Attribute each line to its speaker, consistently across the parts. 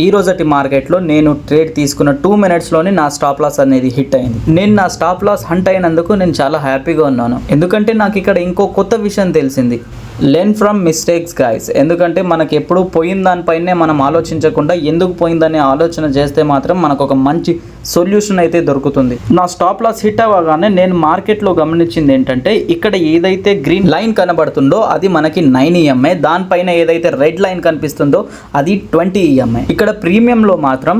Speaker 1: ఈ రోజటి మార్కెట్లో నేను ట్రేడ్ తీసుకున్న 2 మినిట్స్లోనే నా స్టాప్ లాస్ అనేది హిట్ అయింది. నేను నా స్టాప్ లాస్ హంట్ అయినందుకు నేను చాలా హ్యాపీగా ఉన్నాను. ఎందుకంటే నాకు ఇక్కడ ఇంకో కొత్త విషయం తెలిసింది. Learn from mistakes guys. ఎందుకంటే మనకి ఎప్పుడు పోయిన దానిపైనే మనం ఆలోచించకుండా ఎందుకు పోయిందనే ఆలోచన చేస్తే మాత్రం మనకు ఒక మంచి సొల్యూషన్ అయితే దొరుకుతుంది. నా స్టాప్ లాస్ హిట్ అవ్వగానే నేను మార్కెట్లో గమనించింది ఏంటంటే ఇక్కడ ఏదైతే గ్రీన్ లైన్ కనబడుతుందో అది మనకి 9 EMI, దానిపైన ఏదైతే రెడ్ లైన్ కనిపిస్తుందో అది 20 EMI. ఇక్కడ ప్రీమియంలో మాత్రం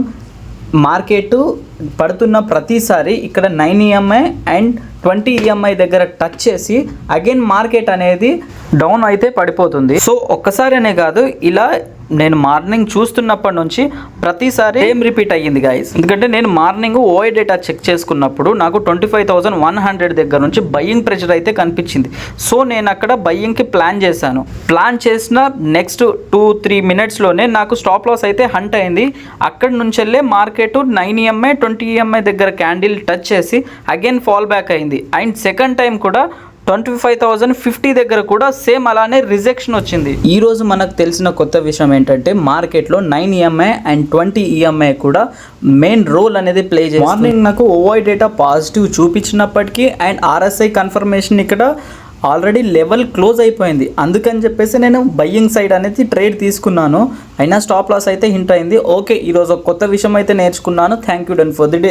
Speaker 1: మార్కెట్ పడుతున్న ప్రతిసారి ఇక్కడ 9 EMI అండ్ 20 EMI దగ్గర టచ్ చేసి అగైన్ మార్కెట్ అనేది డౌన్ అయితే పడిపోతుంది. సో ఒక్కసారినే కాదు, ఇలా నేను మార్నింగ్ చూస్తున్నప్పటి నుంచి ప్రతిసారి ఏం రిపీట్ అయ్యింది గైస్. ఎందుకంటే నేను మార్నింగ్ ఓఐ డేటా చెక్ చేసుకున్నప్పుడు నాకు 25,100 దగ్గర నుంచి బయ్యింగ్ ప్రెషర్ అయితే కనిపించింది. సో నేను అక్కడ బయ్యింగ్కి ప్లాన్ చేశాను. ప్లాన్ చేసిన నెక్స్ట్ 2-3 మినిట్స్లోనే నాకు స్టాప్ లాస్ అయితే హంట్ అయింది. అక్కడి నుంచి వెళ్ళే మార్కెట్ 9 EMI 20 EMI దగ్గర క్యాండిల్ టచ్ చేసి అగైన్ ఫాల్ బ్యాక్ అయింది. అండ్ సెకండ్ టైం కూడా 25,050 దగ్గర కూడా సేమ్ అలానే రిజెక్షన్ వచ్చింది. ఈరోజు మనకు తెలిసిన కొత్త విషయం ఏంటంటే మార్కెట్లో 9 EMI అండ్ 20 EMI కూడా మెయిన్ రోల్ అనేది ప్లే చేస్తుంది. మార్నింగ్ నాకు ఓఐ డేటా పాజిటివ్ చూపించినప్పటికీ అండ్ RSI కన్ఫర్మేషన్ ఇక్కడ ఆల్రెడీ లెవెల్ క్లోజ్ అయిపోయింది. అందుకని చెప్పేసి నేను బయ్యింగ్ సైడ్ అనేది ట్రేడ్ తీసుకున్నాను. అయినా స్టాప్ లాస్ అయితే హింట్ అయింది. ఓకే, ఈరోజు ఒక కొత్త విషయం అయితే నేర్చుకున్నాను. Thank you done for the day.